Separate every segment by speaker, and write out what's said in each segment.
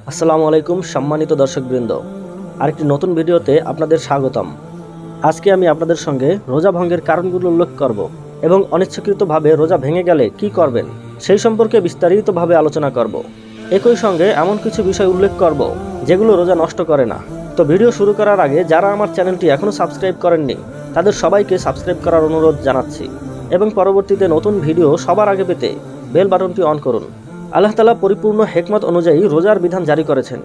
Speaker 1: আসসালামু আলাইকুম সম্মানিত দর্শকবৃন্দ, আরেকটি নতুন ভিডিওতে আপনাদের স্বাগতম। আজকে আমি আপনাদের সঙ্গে রোজা ভঙ্গের কারণগুলো উল্লেখ করব এবং অনিচ্ছাকৃতভাবে রোজা ভেঙে গেলে কি করবেন সেই সম্পর্কে বিস্তারিতভাবে আলোচনা করব। একই সঙ্গে এমন কিছু বিষয় উল্লেখ করব যেগুলো রোজা নষ্ট করে না। তো ভিডিও শুরু করার আগে যারা আমার চ্যানেলটি এখনও সাবস্ক্রাইব করেননি তাদের সবাইকে সাবস্ক্রাইব করার অনুরোধ জানাচ্ছি এবং পরবর্তীতে নতুন ভিডিও সবার আগে পেতে বেল বাটনটি অন করুন। আল্লাহ তাআলা পরিপূর্ণ হিকমত অনুযায়ী রোজার বিধান জারি করেছেন।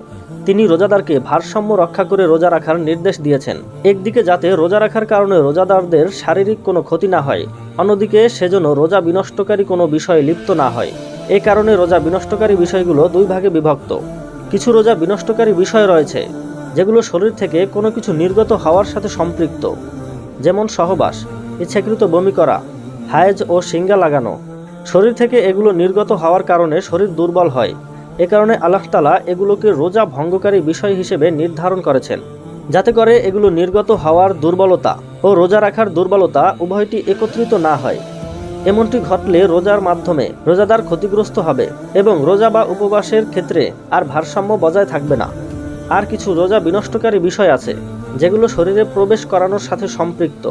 Speaker 1: তিনি রোজাদারকে ভারসাম্য রক্ষা করে রোজা রাখার নির্দেশ দিয়েছেন, একদিকে যাতে রোজা রাখার কারণে রোজাদারদের শারীরিক কোনো ক্ষতি না হয়, অন্যদিকে সেজন্য রোজা বিনষ্টকারী কোনো বিষয়ে লিপ্ত না হয়। এই কারণে রোজা বিনষ্টকারী বিষয়গুলো দুই ভাগে বিভক্ত। কিছু রোজা বিনষ্টকারী বিষয় রয়েছে যেগুলো শরীর থেকে কোনো কিছু নির্গত হওয়ার সাথে সম্পৃক্ত, যেমন সহবাস, ইচ্ছাকৃত বমি করা, হায়েজ ও শিঙ্গা লাগানো। শরীর থেকে এগুলো নির্গত হওয়ার কারণে শরীর দুর্বল হয়। এ কারণে আল্লাহ তাআলা এগুলোকে রোজা ভঙ্গকারী বিষয় হিসেবে নির্ধারণ করেছেন, যাতে করে এগুলো নির্গত হওয়ার দুর্বলতা ও রোজা রাখার দুর্বলতা উভয়টি একত্রিত না হয়। এমনটি ঘটলে রোজার মাধ্যমে রোজাদার ক্ষতিগ্রস্ত হবে এবং রোজা বা উপবাসের ক্ষেত্রে আর ভারসাম্য বজায় থাকবে না। আর কিছু রোজা বিনষ্টকারী বিষয় আছে যেগুলো শরীরে প্রবেশ করানোর সাথে সম্পৃক্ত,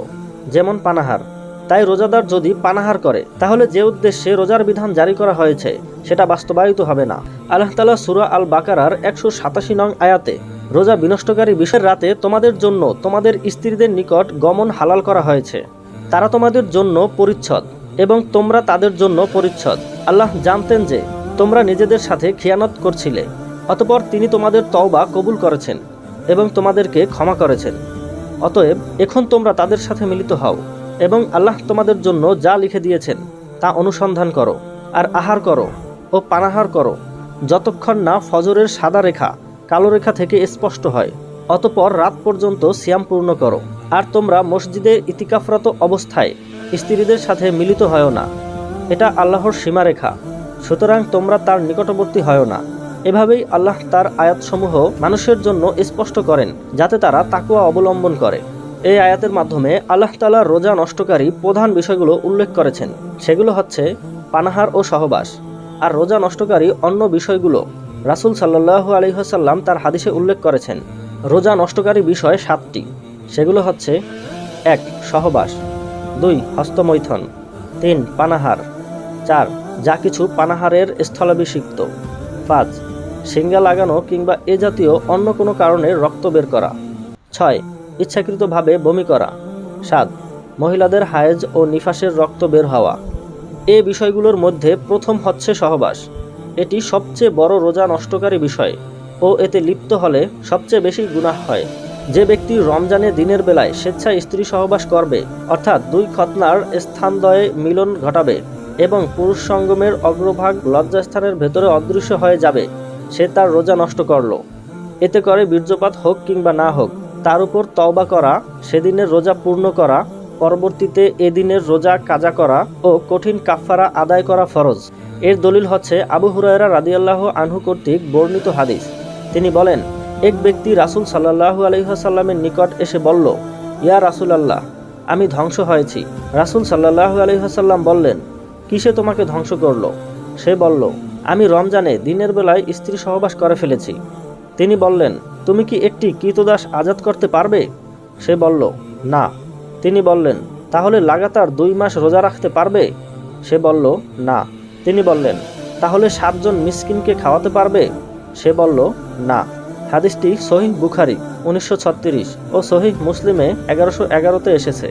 Speaker 1: যেমন পানাহার। তাই রোজাদার যদি পানাহার করে তাহলে যে উদ্দেশ্যে রোজার বিধান জারি করা হয়েছে সেটা বাস্তবায়িত হবে না। আল্লাহ তাআলা সূরা আল বাকারার 187 নং আয়াতে রোজা বিনষ্টকারী বিষয়ের রাতে তোমাদের জন্য তোমাদের স্ত্রীদের নিকট গমন হালাল করা হয়েছে, তারা তোমাদের জন্য পরিচ্ছদ এবং তোমরা তাদের জন্য পরিচ্ছদ। আল্লাহ জানতেন যে তোমরা নিজেদের সাথে খিয়ানত করছিলে, অতঃপর তিনি তোমাদের তওবা কবুল করেছেন এবং তোমাদেরকে ক্ষমা করেছেন। অতএব এখন তোমরা তাদের সাথে মিলিত হও এবং আল্লাহ তোমাদের জন্য যা লিখে দিয়েছেন তা অনুসন্ধান করো, আর আহার করো ও পানাহার করো যতক্ষণ না ফজরের সাদা রেখা কালো রেখা থেকে স্পষ্ট হয়, অতঃপর রাত পর্যন্ত সিয়াম পূর্ণ করো। আর তোমরা মসজিদে ইতিকাফরত অবস্থায় স্ত্রীদের সাথে মিলিত হয় না, এটা আল্লাহর সীমারেখা, সুতরাং তোমরা তার নিকটবর্তী হয় না। এভাবেই আল্লাহ তার আয়াতসমূহ মানুষের জন্য স্পষ্ট করেন যাতে তারা তাকওয়া অবলম্বন করে। এই আয়াতের মাধ্যমে আল্লাহ তাআলা রোজা নষ্টকারী প্রধান বিষয়গুলো উল্লেখ করেছেন, সেগুলো হচ্ছে পানাহার ও সহবাস। আর রোজা নষ্টকারী অন্য বিষয়গুলো রাসূল সাল্লাল্লাহু আলাইহি ওয়াসাল্লাম তার হাদিসে উল্লেখ করেছেন। রোজা নষ্টকারী বিষয় 7টি, সেগুলো হচ্ছে 1. সহবাস, 2. হস্তমৈথুন, 3. পানাহার, 4. যা কিছু পানাহারের স্থলাভিষিক্ত, 5. শিঙ্গা লাগানো কিংবা এ জাতীয় অন্য কোনো কারণে রক্ত বের করা, 6. ইচ্ছাকৃতভাবে বমি করা, 7. মহিলাদের হায়েজ ও নিফাসের রক্ত বের হওয়া। এই বিষয়গুলোর মধ্যে প্রথম হচ্ছে সহবাস। এটি সবচেয়ে বড় রোজা নষ্টকারী বিষয় ও এতে লিপ্ত হলে সবচেয়ে বেশি গুনাহ হয়। যে ব্যক্তি রমজানে দিনের বেলায় স্বেচ্ছায় স্ত্রী সহবাস করবে, অর্থাৎ 2 খতনার স্থানদ্বয়ে মিলন ঘটাবে এবং পুরুষ সঙ্গমের অগ্রভাগ লজ্জাস্থানের ভেতরে অদৃশ্য হয়ে যাবে, সে তার রোজা নষ্ট করল। এতে করে বীর্যপাত হোক কিংবা না হোক, তার উপর তওবা করা, সেদিনের রোজা পূর্ণ করা, পরবর্তীতে এদিনের রোজা কাজা করা ও কঠিন কাফফারা আদায় করা ফরজ। এর দলিল হচ্ছে আবু হুরায়রা রাদিয়াল্লাহু আনহু কর্তৃক বর্ণিত হাদিস। তিনি বলেন, এক ব্যক্তি রাসূল সাল্লাল্লাহু আলাইহি ওয়াসাল্লামের নিকট এসে বলল, ইয়া রাসূলুল্লাহ, আমি ধ্বংস হয়েছি। রাসূল সাল্লাল্লাহু আলাইহি ওয়াসাল্লাম বললেন, কিসে তোমাকে ধ্বংস করলো? সে বলল, আমি রমজানে দিনের বেলায় স্ত্রী সহবাস করে ফেলেছি। তিনি বললেন, তুমি কি একটি কৃতদাস আজাদ করতে পারবে? সে বলল, না। তিনি বললেন, তাহলে লাগাতার 2 মাস রোজা রাখতে পারবে? সে বলল, না। তিনি বললেন, তাহলে 7 জন মিসকিনকে খাওয়াতে পারবে? সে বলল, না। হাদিসটি সহিহ বুখারী 1936 ও সহিহ মুসলিমে 1111-তে এসেছে।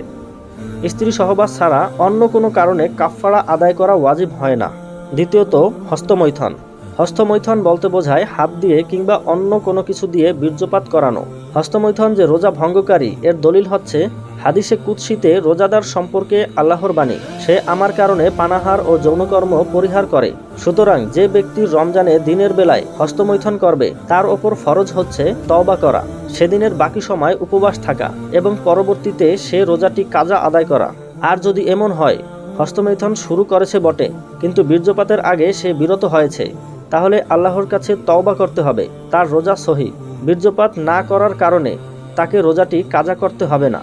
Speaker 1: স্ত্রী সহবাস ছাড়া অন্য কোনো কারণে কাফফারা আদায় করা ওয়াজিব হয় না। দ্বিতীয়ত, হস্তমৈথুন। হস্তমৈথুন বলতে বোঝায় হাত দিয়ে কিংবা অন্য কোনো কিছু দিয়ে বীর্যপাত করানো। হস্তমৈথুন যে রোজা ভঙ্গকারী এর দলিল হচ্ছে হাদিসে কুদসিতে রোজাদার সম্পর্কে আল্লাহর বাণী, সে আমার কারণে পানাহার ও যৌনকর্ম পরিহার করে। সুতরাং যে ব্যক্তি রমজানে দিনের বেলায় হস্তমৈথুন করবে তার ওপর ফরজ হচ্ছে তওবা করা, সেদিনের বাকি সময় উপবাস থাকা এবং পরবর্তীতে সে রোজাটি কাজা আদায় করা। আর যদি এমন হয় হস্তমৈথুন শুরু করেছে বটে কিন্তু বীর্যপাতের আগে সে বিরত হয়েছে, তাহলে আল্লাহর কাছে তওবা করতে হবে, তার রোজা সহিহ। বীর্যপাত না করার কারণে তাকে রোজাটি কাজা করতে হবে না।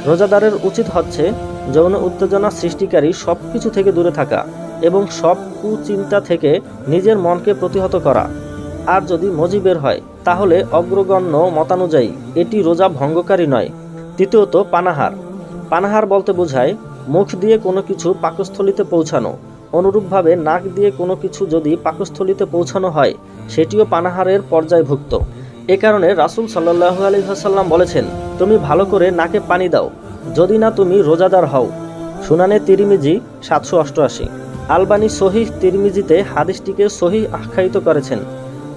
Speaker 1: রোজাদারের উচিত হচ্ছে যৌন উত্তেজনা সৃষ্টিকারী সব কিছু থেকে দূরে থাকা এবং সব কুচিন্তা থেকে নিজের মনকে প্রতিহত করা। আর যদি মজি বের হয় তাহলে অগ্রগণ্য মতানুযায়ী এটি রোজা ভঙ্গকারী নয়। তৃতীয়ত, পানাহার। পানাহার বলতে বোঝায় মুখ দিয়ে কোনো কিছু পাকস্থলিতে পৌঁছানো। অনুরূপভাবে নাক দিয়ে কোনো কিছু যদি পাকস্থলিতে পৌঁছানো হয় সেটিও পানাহারের পর্যায়ভুক্ত। এ কারণে রাসূল সাল্লাল্লাহু আলাইহি ওয়াসাল্লাম বলেছেন, তুমি ভালো করে নাকে পানি দাও যদি না তুমি রোজাদার হও। সুনানে তিরমিজি 788। আলবানী সহিহ তিরমিজিতে হাদিসটিকে সহিহ আখ্যায়িত করেছেন।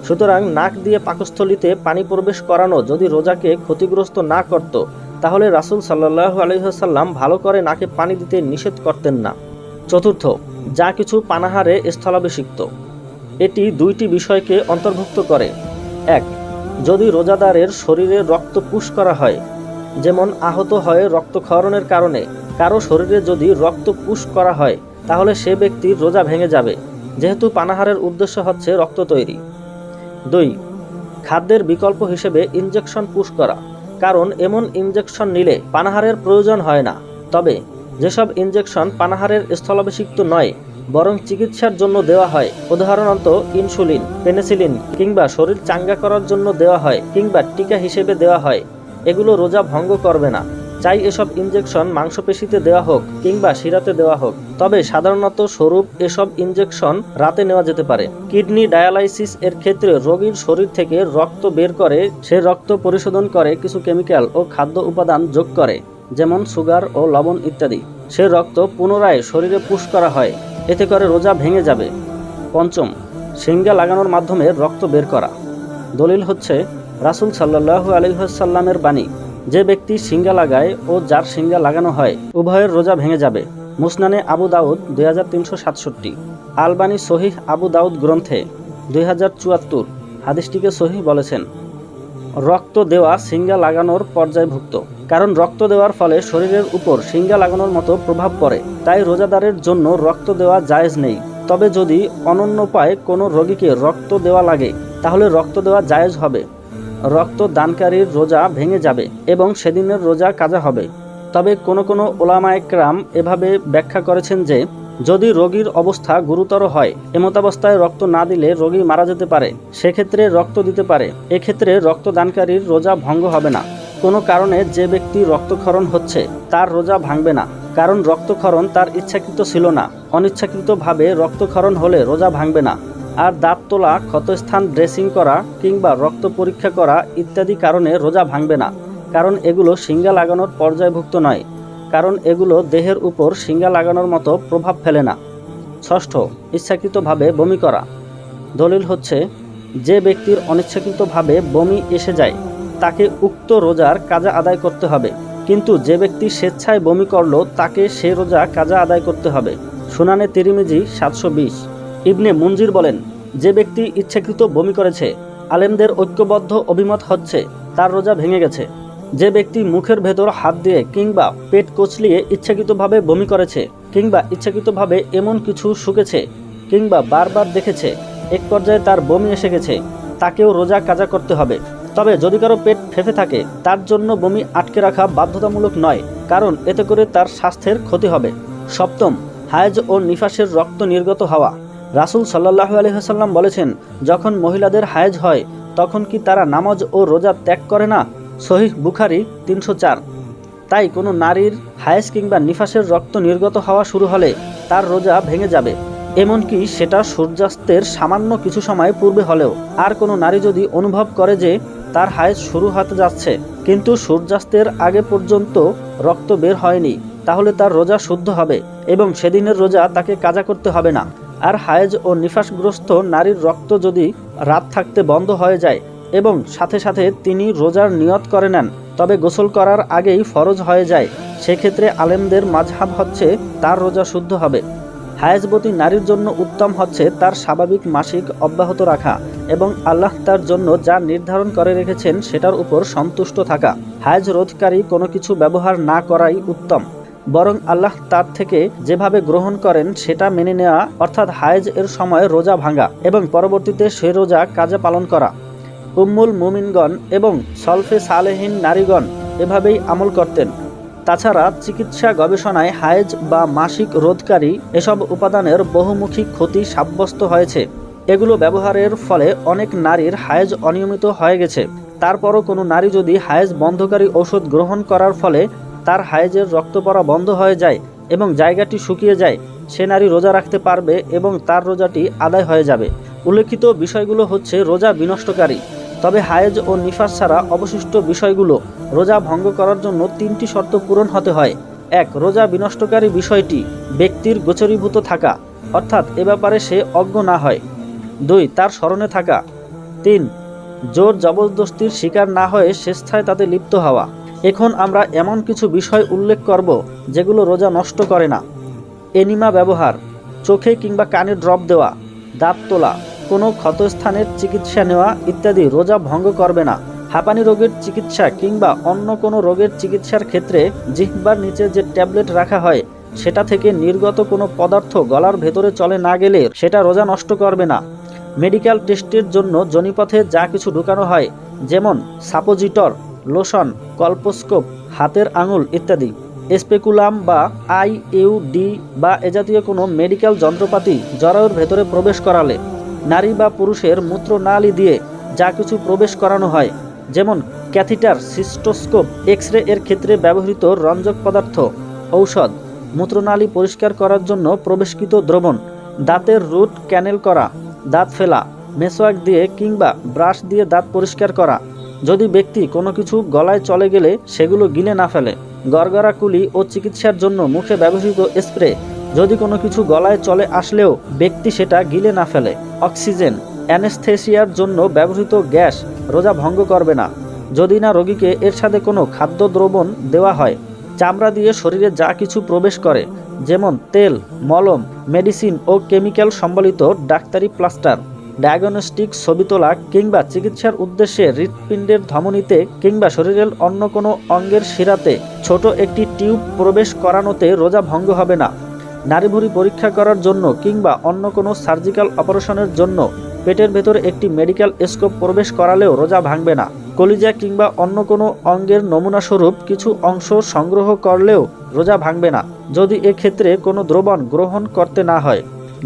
Speaker 1: সুতরাং নাক দিয়ে পাকস্থলিতে পানি প্রবেশ করানো যদি রোজাকে ক্ষতিগ্রস্ত না করত তাহলে রাসূল সাল্লাল্লাহু আলাইহি ওয়াসাল্লাম ভালো করে নাকে পানি দিতে নিষেধ করতেন না। চতুর্থ, যা কিছু পানাহারে স্থলাভিষিক্ত। এটি দুইটি বিষয়কে অন্তর্ভুক্ত করে। এক, যদি রোজাদারের শরীরে রক্ত পুশ করা হয়, যেমন আহত হয়ে রক্তক্ষরণের কারণে কারো শরীরে যদি রক্ত পুশ করা হয় তাহলে সে ব্যক্তির রোজা ভেঙে যাবে, যেহেতু পানাহারের উদ্দেশ্য হচ্ছে রক্ত তৈরি। 2, খাদ্যের বিকল্প হিসেবে ইনজেকশন পুশ করা, কারণ এমন ইনজেকশন নিলে পানাহারের প্রয়োজন হয় না। তবে যেসব ইনজেকশন পানাহারের স্থলাভিষিক্ত নয় বরং চিকিৎসার জন্য দেওয়া হয়, উদাহরণত ইনসুলিন, পেনিসিলিন কিংবা শরীর চাঙ্গা করার জন্য দেওয়া হয় কিংবা টিকা হিসেবে দেওয়া হয়, এগুলো রোজা ভঙ্গ করবে না। চাই এসব ইনজেকশন মাংসপেশিতে দেওয়া হোক কিংবা শিরাতে দেওয়া হোক, তবে সাধারণত স্বরূপ এসব ইনজেকশন রাতে নেওয়া যেতে পারে। কিডনি ডায়ালাইসিস এর ক্ষেত্রে রোগীর শরীর থেকে রক্ত বের করে সে রক্ত পরিশোধন করে কিছু কেমিক্যাল ও খাদ্য উপাদান যোগ করে, যেমন সুগার ও লবণ ইত্যাদি। সে রক্ত পুনরায় শরীরে পুশ করা হয়, এতে করে রোজা ভেঙে যাবে। পঞ্চম, সিঙ্গা লাগানোর মাধ্যমে রক্ত বের করা। দলিল হচ্ছে রাসূল সাল্লাল্লাহু আলাইহি ওয়াসাল্লামের বাণী, যে ব্যক্তি সিঙ্গা লাগায় ও যার সিঙ্গা লাগানো হয় উভয়ের রোজা ভেঙে যাবে। মুসনানে আবু দাউদ 2367। আলবানী সহিহ আবু দাউদ গ্রন্থে 2074 হাদিসটিকে সহিহ বলেছেন। রক্ত দেওয়া সিঙ্গা লাগানোর পর্যায়ভুক্ত, কারণ রক্ত দেওয়ার ফলে শরীরের উপর সিঙ্গা লাগানোর মতো প্রভাব পড়ে, তাই রোজাদারের জন্য রক্ত দেওয়া জায়েজ নেই। তবে যদি অনন্য উপায়ে কোনো রোগীকে রক্ত দেওয়া লাগে তাহলে রক্ত দেওয়া জায়েজ হবে। রক্ত দানকারীর রোজা ভেঙে যাবে এবং সেদিনের রোজা কাজা হবে। তবে কোনো ওলামায়ে কেরাম এভাবে ব্যাখ্যা করেছেন যে যদি রোগীর অবস্থা গুরুতর হয়, এমতাবস্থায় রক্ত না দিলে রোগী মারা যেতে পারে, সেক্ষেত্রে রক্ত দিতে পারে। এক্ষেত্রে রক্তদানকারীর রোজা ভঙ্গ হবে না। কোনো কারণে যে ব্যক্তি রক্তক্ষরণ হচ্ছে তার রোজা ভাঙবে না, কারণ রক্তক্ষরণ তার ইচ্ছাকৃত ছিল না। অনিচ্ছাকৃতভাবে রক্তক্ষরণ হলে রোজা ভাঙবে না। আর দাঁত তোলা, ক্ষতস্থান ড্রেসিং করা কিংবা রক্ত পরীক্ষা করা ইত্যাদি কারণে রোজা ভাঙবে না, কারণ এগুলো সিঙ্গা লাগানোর পর্যায়ভুক্ত নয়, কারণ এগুলো দেহের উপর সিঙ্গা লাগানোর মতো প্রভাব ফেলে না। ষষ্ঠ, ইচ্ছাকৃতভাবে বমি করা। দলিল হচ্ছে যে ব্যক্তির অনিচ্ছাকৃতভাবে বমি এসে যায় তাকে উক্ত রোজার কাজা আদায় করতে হবে, কিন্তু যে ব্যক্তি স্বেচ্ছায় বমি করলো তাকে সে রোজা কাজা আদায় করতে হবে। সুনানে তিরমিজি 720। ইবনে মুনজির বলেন, যে ব্যক্তি ইচ্ছাকৃত বমি করেছে আলেমদের ঐক্যবদ্ধ অভিমত হচ্ছে তার রোজা ভেঙে গেছে। যে ব্যক্তি মুখের ভেতর হাত দিয়ে কিংবা পেট কচলিয়ে ইচ্ছাকৃতভাবে বমি করেছে কিংবা ইচ্ছাকৃতভাবে এমন কিছু শুকেছে কিংবা বারবার দেখেছে এক পর্যায়ে তার বমি এসে গেছে, তাকেও রোজা কাজা করতে হবে। তবে যদি কারো পেট ফেঁপে থাকে তার জন্য বমি আটকে রাখা বাধ্যতামূলক নয়, কারণ এতে করে তার স্বাস্থ্যের ক্ষতি হবে। সপ্তম, হায়েজ ও নিফাসের রক্ত নির্গত হওয়া। রাসূল সাল্লাল্লাহু আলাইহি ওয়াসাল্লাম বলেছেন, যখন মহিলাদের হায়েজ হয় তখন কি তারা নামাজ ও রোজা ত্যাগ করে না? সহিহ বুখারী 304। তাই কোনো নারীর হায়েজ কিংবা নিফাসের রক্ত নির্গত হওয়া শুরু হলে তার রোজা ভেঙে যাবে, এমনকি সেটা সূর্যাস্তের সামান্য কিছু সময় পূর্বে হলেও। আর কোনো নারী যদি অনুভব করে যে তার হায়েজ শুরু হতে যাচ্ছে কিন্তু সূর্যাস্তের আগে পর্যন্ত রক্ত বের হয়নি, তাহলে তার রোজা শুদ্ধ হবে এবং সেদিনের রোজা তাকে কাজা করতে হবে না। আর হায়েজ ও নিফাসগ্রস্ত নারীর রক্ত যদি রাত থাকতে বন্ধ হয়ে যায় এবং সাথে সাথে তিনি রোজার নিয়ত করে নেন, তবে গোসল করার আগেই ফরজ হয়ে যায়, সেক্ষেত্রে আলেমদের মাযহাব হচ্ছে তার রোজা শুদ্ধ হবে। হায়েজবতী নারীর জন্য উত্তম হচ্ছে তার স্বাভাবিক মাসিক অব্যাহত রাখা এবং আল্লাহ তার জন্য যা নির্ধারণ করে রেখেছেন সেটার উপর সন্তুষ্ট থাকা। হায়েজ রোধকারী কোনো কিছু ব্যবহার না করাই উত্তম, বরং আল্লাহ তার থেকে যেভাবে গ্রহণ করেন সেটা মেনে নেওয়া, অর্থাৎ হায়েজ এর সময় রোজা ভাঙা এবং পরবর্তীতে সে রোজা কাজে পালন করা। উম্মুল মুমিনগণ এবং সলফে সালেহিন নারীগণ এভাবেই আমল করতেন। তাছাড়া চিকিৎসা গবেষণায় হায়েজ বা মাসিক রোধকারী এসব উপাদানের বহুমুখী ক্ষতি সাব্যস্ত হয়েছে। এগুলো ব্যবহারের ফলে অনেক নারীর হায়েজ অনিয়মিত হয়ে গেছে। তারপরও কোনো নারী যদি হায়েজ বন্ধকারী ঔষধ গ্রহণ করার ফলে তার হায়েজের রক্ত পড়া বন্ধ হয়ে যায় এবং জায়গাটি শুকিয়ে যায়, সে নারী রোজা রাখতে পারবে এবং তার রোজাটি আদায় হয়ে যাবে। উল্লেখিত বিষয়গুলো হচ্ছে রোজা বিনষ্টকারী। তবে হায়েজ ও নিফাস ছাড়া অবশিষ্ট বিষয়গুলো রোজা ভঙ্গ করার জন্য 3টি শর্ত পূরণ হতে হয়। 1. রোজা বিনষ্টকারী বিষয়টি ব্যক্তির গোচরীভূত থাকা, অর্থাৎ এ ব্যাপারে সে অজ্ঞ না হয়। 2. তার স্মরণে থাকা। 3. জোর জবরদস্তির শিকার না হয়ে স্বেচ্ছায় তাতে লিপ্ত হওয়া। এখন আমরা এমন কিছু বিষয় উল্লেখ করব যেগুলো রোজা নষ্ট করে না। এনিমা ব্যবহার, চোখে কিংবা কানে ড্রপ দেওয়া, দাঁত তোলা, কোনো ক্ষতস্থানের চিকিৎসা নেওয়া ইত্যাদি রোজা ভঙ্গ করবে না। হাঁপানি রোগের চিকিৎসা কিংবা অন্য কোনো রোগের চিকিৎসার ক্ষেত্রে জিহ্বার নিচে যে ট্যাবলেট রাখা হয় সেটা থেকে নির্গত কোনো পদার্থ গলার ভেতরে চলে না গেলে সেটা রোজা নষ্ট করবে না। মেডিকেল টেস্টের জন্য যোনিপথে যা কিছু ঢুকানো হয়, যেমন সাপোজিটর, লোশন, কল্পোস্কোপ, হাতের আঙুল ইত্যাদি, স্পেকুলাম বা আইইউডি বা এ জাতীয় কোনো মেডিকেল যন্ত্রপাতি জরায়ুর ভেতরে প্রবেশ করালে, নারী বা পুরুষের মূত্রনালী দিয়ে যা কিছু প্রবেশ করানো হয়, যেমন ক্যাথিটার, সিস্টোস্কোপ, এক্স-রে এর ক্ষেত্রে ব্যবহৃত রঞ্জক পদার্থ, ঔষধ, মূত্রনালী পরিষ্কার করার জন্য প্রবেশকৃত দ্রবণ, দাঁতের রুট ক্যানেল করা, দাঁত ফেলা, মেসওয়াক দিয়ে কিংবা ব্রাশ দিয়ে দাঁত পরিষ্কার করা, যদি ব্যক্তি কোনো কিছু গলায় চলে গেলে সেগুলো গিলে না ফেলে, গড়গড়া কুলি ও চিকিৎসার জন্য মুখে ব্যবহৃত স্প্রে, যদি কোনো কিছু গলায় চলে আসলেও ব্যক্তি সেটা গিলে না ফেলে, অক্সিজেন, অ্যানেস্থেসিয়ার জন্য ব্যবহৃত গ্যাস রোজা ভঙ্গ করবে না, যদি না রোগীকে এর সাথে কোনো খাদ্য দ্রবণ দেওয়া হয়, চামড়া দিয়ে শরীরে যা কিছু প্রবেশ করে, যেমন তেল, মলম, মেডিসিন ও কেমিক্যাল সম্বলিত ডাক্তারি প্লাস্টার, ডায়াগনস্টিক ছবি তোলা কিংবা চিকিৎসার উদ্দেশ্যে হৃৎপিণ্ডের ধমনীতে কিংবা শরীরের অন্য কোনো অঙ্গের শিরাতে ছোট একটি টিউব প্রবেশ করানোতে রোজা ভঙ্গ হবে না। নাড়িভুঁড়ি পরীক্ষা করার জন্য কিংবা অন্য কোনো সার্জিক্যাল অপারেশনের জন্য পেটের ভেতরে একটি মেডিকেল স্কোপ প্রবেশ করালেও রোজা ভাঙবে না। কলিজা কিংবা অন্য কোনো অঙ্গের নমুনাস্বরূপ কিছু অংশ সংগ্রহ করলেও রোজা ভাঙবে না, যদি এক্ষেত্রে কোনো দ্রবণ গ্রহণ করতে না হয়।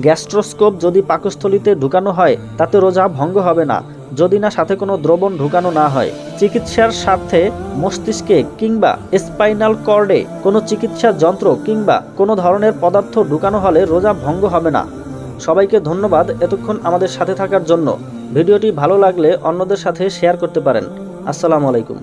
Speaker 1: গ্যাস্ট্রোস্কোপ যদি পাকস্থলীতে ঢুকানো হয় তাতে রোজা ভঙ্গ হবে না, যদি না সাথে কোনো দ্রবণ ঢুকানো না হয়। চিকিৎসার স্বার্থে মস্তিষ্কে কিংবা স্পাইনাল কর্ডে কোনো চিকিৎসা যন্ত্র কিংবা কোনো ধরনের পদার্থ ঢুকানো হলে রোজা ভঙ্গ হবে না। সবাইকে ধন্যবাদ এতক্ষণ আমাদের সাথে থাকার জন্য। ভিডিওটি ভালো লাগলে অন্যদের সাথে শেয়ার করতে পারেন। আসসালামু আলাইকুম।